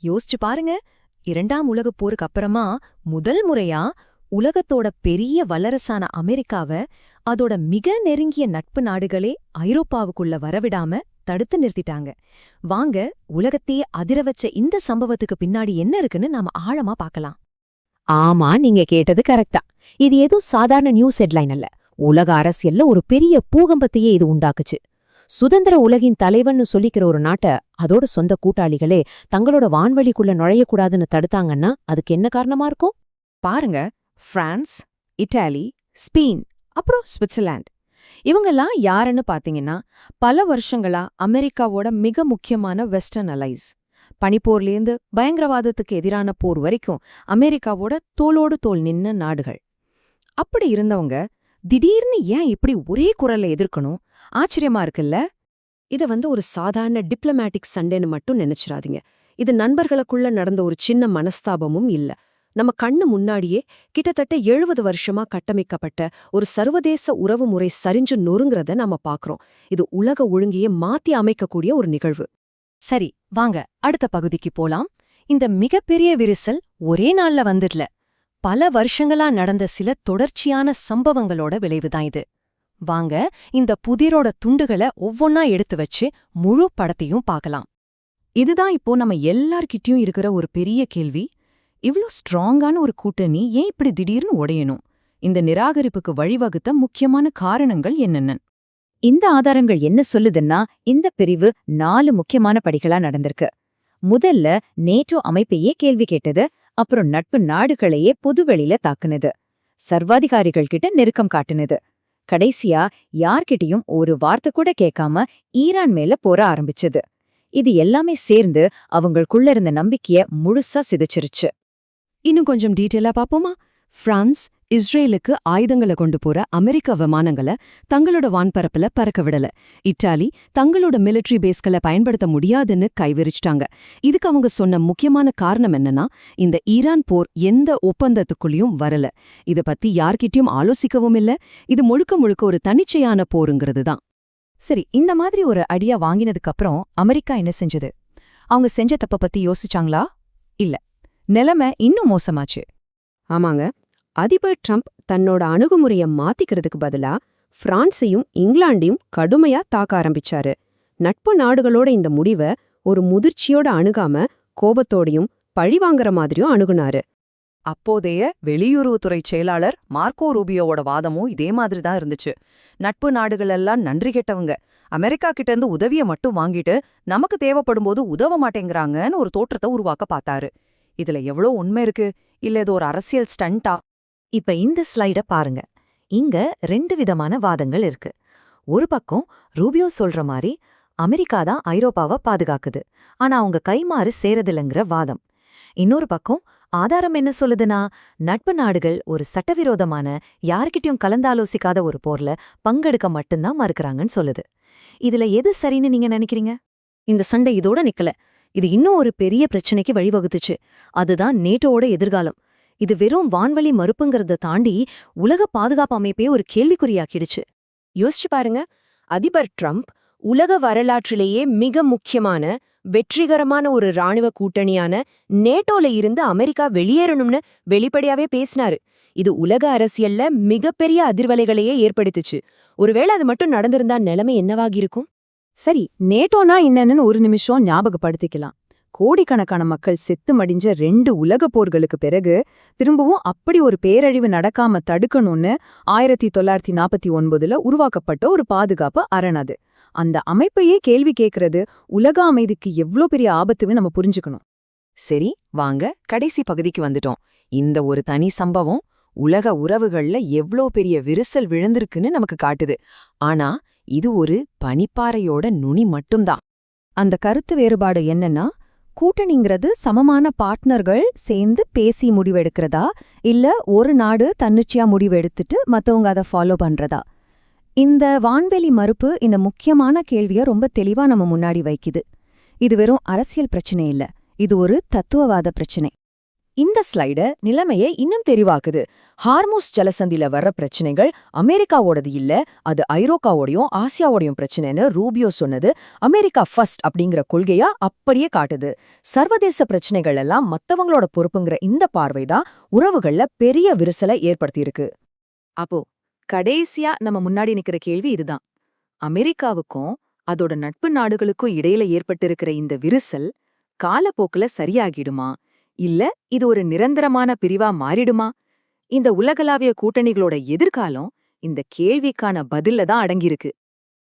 யோசிச்சு பாருங்க, இரண்டாம் உலகப் போருக்கு அப்புறமா முதல் முறையா உலகத்தோட பெரிய வல்லரசான அமெரிக்காவ அதோட மிக நெருங்கிய நட்பு நாடுகளே ஐரோப்பாவுக்குள்ள வரவிடாம தடுத்து நிறுத்திட்டாங்க. வாங்க, உலகத்தையே அதிர வச்ச இந்த சம்பவத்துக்கு பின்னாடி என்ன இருக்குன்னு நாம ஆழமா பார்க்கலாம். ஆமா, நீங்க கேட்டது கரெக்டா. இது எதுவும் சாதாரண நியூஸ் ஹெட்லைன் அல்ல. உலக அரசியல்ல ஒரு பெரிய பூகம்பத்தையே இது உண்டாக்குச்சு. சுதந்திர உலகின் தலைவன்னு சொல்லிக்கிற ஒரு நாட்டை அதோட சொந்த கூட்டாளிகளே தங்களோட வான்வெளிக்குள்ள நுழையக்கூடாதுன்னு தடுத்தாங்கன்னா அதுக்கு என்ன காரணமா இருக்கும்? பாருங்க, பிரான்ஸ், இட்டாலி, ஸ்பெயின், அப்புறம் சுவிட்சர்லாந்து இவங்கெல்லாம் யாருன்னு பாத்தீங்கன்னா பல வருஷங்களா அமெரிக்காவோட மிக முக்கியமான வெஸ்டர்ன் அலைஸ். பனிப்போர்லேருந்து பயங்கரவாதத்துக்கு எதிரான போர் வரைக்கும் அமெரிக்காவோட தோளோடு தோள் நின்ன நாடுகள். அப்படி இருந்தவங்க திடீர்னு ஏன் இப்படி ஒரே குரல்ல எதிர்க்கணும்? ஆச்சரியமா இருக்குல்ல? இத ஒரு சாதாரண டிப்ளமேட்டிக் சண்டைன்னு மட்டும் நினைச்சிடாதீங்க. இது நண்பர்களுக்குள்ள நடந்த ஒரு சின்ன மனஸ்தாபமும் இல்ல. நம்ம கண்ணு முன்னாடியே கிட்டத்தட்ட 70 வருஷமா கட்டமைக்கப்பட்ட ஒரு சர்வதேச உறவு முறை சரிஞ்சு நொறுங்கிறத நாம பாக்குறோம். இது உலக ஒழுங்கையே மாத்தி அமைக்கக்கூடிய ஒரு நிகழ்வு. சரி, வாங்க அடுத்த பகுதிக்கு போலாம். இந்த மிகப்பெரிய விரிசல் ஒரே நாள்ல வந்துடல. பல வருஷங்களா நடந்த சில தொடர்ச்சியான சம்பவங்களோட விளைவுதான் இது. வாங்க, இந்த புதிரோட துண்டுகளை ஒவ்வொன்னா எடுத்து வச்சு முழு படத்தையும் பார்க்கலாம். இதுதான் இப்போ நம்ம எல்லார்கிட்டயும் இருக்கிற ஒரு பெரிய கேள்வி. இவ்ளோ ஸ்ட்ராங்கான ஒரு கூட்டணி ஏன் இப்படி திடீர்னு உடையணும்? இந்த நிராகரிப்புக்கு வழிவகுத்த முக்கியமான காரணங்கள் என்னென்ன? இந்த ஆதாரங்கள் என்ன சொல்லுதுன்னா, இந்த பிரிவு 4 முக்கியமான படிகளா நடந்திருக்கு. முதல்ல நேட்டோ அமைப்பையே கேள்வி கேட்டது. அப்புறம் நட்பு நாடுகளையே பொதுவெளியில தாக்குனது. சர்வாதிகாரிகள் கிட்ட நெருக்கம் காட்டுனது. கடைசியா யார்கிட்டயும் ஒரு வார்த்தை கூட கேட்காம ஈரான் மேல போர ஆரம்பிச்சது. இது எல்லாமே சேர்ந்து அவங்களுக்குள்ள இருந்த நம்பிக்கைய முழுசா சிதைச்சிருச்சு. இன்னும் கொஞ்சம் டீட்டெயிலா பாப்போமா? பிரான்ஸ் இஸ்ரேலுக்கு ஆயுதங்களை கொண்டு போற அமெரிக்க விமானங்களை தங்களோட வான்பரப்புல பறக்க விடல. இட்டாலி தங்களோட மிலிட்டரி பேஸ்களை பயன்படுத்த முடியாதுன்னு கைவிரிச்சிட்டாங்க. இதுக்கு அவங்க சொன்ன முக்கியமான காரணம் என்னன்னா, இந்த ஈரான் போர் எந்த ஒப்பந்தத்துக்குள்ளயும் வரல. இத பத்தி யார்கிட்டயும் ஆலோசிக்கவும் இல்ல. இது முழுக்க முழுக்க ஒரு தனிச்சையான போருங்கிறது தான். சரி, இந்த மாதிரி ஒரு அடியா வாங்கினதுக்கு அப்புறம் அமெரிக்கா என்ன செஞ்சது? அவங்க செஞ்ச தப்ப பத்தி யோசிச்சாங்களா? இல்ல, நிலைமை இன்னும் மோசமாச்சு. ஆமாங்க, அதிபர் ட்ரம்ப் தன்னோட அணுகுமுறைய மாத்திக்கிறதுக்கு பதிலா பிரான்ஸையும் இங்கிலாண்டையும் கடுமையா தாக்க ஆரம்பிச்சாரு. நட்பு நாடுகளோட இந்த முடிவை ஒரு முதிர்ச்சியோட அணுகாம கோபத்தோடையும் பழிவாங்கற மாதிரியும் அணுகுனாரு. அப்போதைய வெளியுறவுத்துறை செயலாளர் மார்க்கோ ரூபியோவோட வாதமும் இதே மாதிரி தான் இருந்துச்சு. நட்பு நாடுகளெல்லாம் நன்றி கெட்டவங்க, அமெரிக்கா கிட்ட இருந்து உதவிய மட்டும் வாங்கிட்டு நமக்கு தேவைப்படும்போது உதவ மாட்டேங்கிறாங்கன்னு ஒரு தோற்றத்தை உருவாக்க பார்த்தாரு. இதுல எவ்வளோ உண்மை இருக்கு, இல்ல இது ஒரு அரசியல் ஸ்டண்டா? இப்ப இந்த ஸ்லைட பாருங்க. இங்க 2 விதமான வாதங்கள் இருக்கு. ஒரு பக்கம் ரூபியோ சொல்ற மாதிரி அமெரிக்கா தான் ஐரோப்பாவை பாதுகாக்குது, ஆனா அவங்க கைமாறு சேரதில்லைங்கிற வாதம். இன்னொரு பக்கம் ஆதாரம் என்ன சொல்லுதுன்னா, நட்பு நாடுகள் ஒரு சட்டவிரோதமான யார்கிட்டயும் கலந்தாலோசிக்காத ஒரு போர்ல பங்கெடுக்க மட்டும்தான் மறுக்கிறாங்கன்னு சொல்லுது. இதுல எது சரின்னு நீங்க நினைக்கிறீங்க? இந்த சண்டை இதோட நிக்கல. இது இன்னும் ஒரு பெரிய பிரச்சனைக்கு வழிவகுத்துச்சு. அதுதான் நேட்டோவோட எதிர்காலம். இது வெறும் வான்வழி மறுப்புங்கிறத தாண்டி உலக பாதுகாப்பு அமைப்பே ஒரு கேள்விக்குறியாக்கிடுச்சு. யோசிச்சு பாருங்க, அதிபர் ட்ரம்ப் உலக வரலாற்றிலேயே மிக முக்கியமான வெற்றிகரமான ஒரு ராணுவ கூட்டணியான நேட்டோல இருந்து அமெரிக்கா வெளியேறணும்னு வெளிப்படையாவே பேசினாரு. இது உலக அரசியல்ல மிகப்பெரிய அதிர்வலைகளையே ஏற்படுத்துச்சு. ஒருவேளை அது மட்டும் நடந்திருந்தா நிலைமை என்னவாகிருக்கும்? சரி, நேட்டோனா என்னன்னு ஒரு நிமிஷம் ஞாபகப்படுத்திக்கலாம். கோடிக்கணக்கான மக்கள் செத்து மடிஞ்ச 2 உலகப் போர்களுக்கு பிறகு திரும்பவும் அப்படி ஒரு பேரழிவு நடக்காம தடுக்கணும்னு 1949ல உருவாக்கப்பட்ட ஒரு பாதுகாப்பு அரண். அந்த அமைப்பையே கேள்வி கேட்கறது உலக அமைதிக்கு எவ்ளோ பெரிய ஆபத்துன்னு நம்ம புரிஞ்சுக்கணும். சரி, வாங்க கடைசி பகுதிக்கு வந்துட்டோம். இந்த ஒரு தனி சம்பவம் உலக உறவுகள்ல எவ்ளோ பெரிய விரிசல் விழுந்திருக்குன்னு நமக்கு காட்டுது. ஆனா இது ஒரு பனிப்பாறையோட நுனி மட்டும்தான். அந்த கருத்து வேறுபாடு என்னன்னா, கூட்டணிங்கிறது சமமான பார்ட்னர்கள் சேர்ந்து பேசி முடிவெடுக்கிறதா, இல்ல ஒரு நாடு தன்னிச்சையா முடிவெடுத்துட்டு மத்தவங்க அதை ஃபாலோ பண்றதா? இந்த வான்வெளி மறுப்பு இந்த முக்கியமான கேள்விய ரொம்ப தெளிவா நம்ம முன்னாடி வைக்குது. இது வெறும் அரசியல் பிரச்சனை இல்ல, இது ஒரு தத்துவவாத பிரச்சனை. இந்த ஸ்லைடு நிலைமையை இன்னும் தெரிவாக்குது. ஹார்மூஸ் ஜலசந்தில வர்ற பிரச்சனைகள் அமெரிக்காவோடது இல்ல, அது ஐரோப்பாவோடையும் ஆசியாவோடையும் பிரச்சனைன்னு ரூபியோ சொன்னது அமெரிக்கா ஃபர்ஸ்ட் அப்படிங்கிற கொள்கையா அப்படியே காட்டுது. சர்வதேச பிரச்சனைகள் எல்லாம் மத்தவங்களோட பொறுப்புங்கிற இந்த பார்வைதான் உறவுகள்ல பெரிய விரிசலை ஏற்படுத்தியிருக்கு. அப்போ கடைசியா நம்ம முன்னாடி நிக்கிற கேள்வி இதுதான். அமெரிக்காவுக்கும் அதோட நட்பு நாடுகளுக்கும் இடையில ஏற்பட்டிருக்கிற இந்த விரிசல் காலப்போக்குல சரியாகிடுமா, இல்ல இது ஒரு நிரந்தரமான பிரிவா மாறிடுமா? இந்த உலகளாவிய கூட்டணிகளோட எதிர்காலம் இந்த கேள்விக்கான பதில்ல தான் அடங்கியிருக்கு.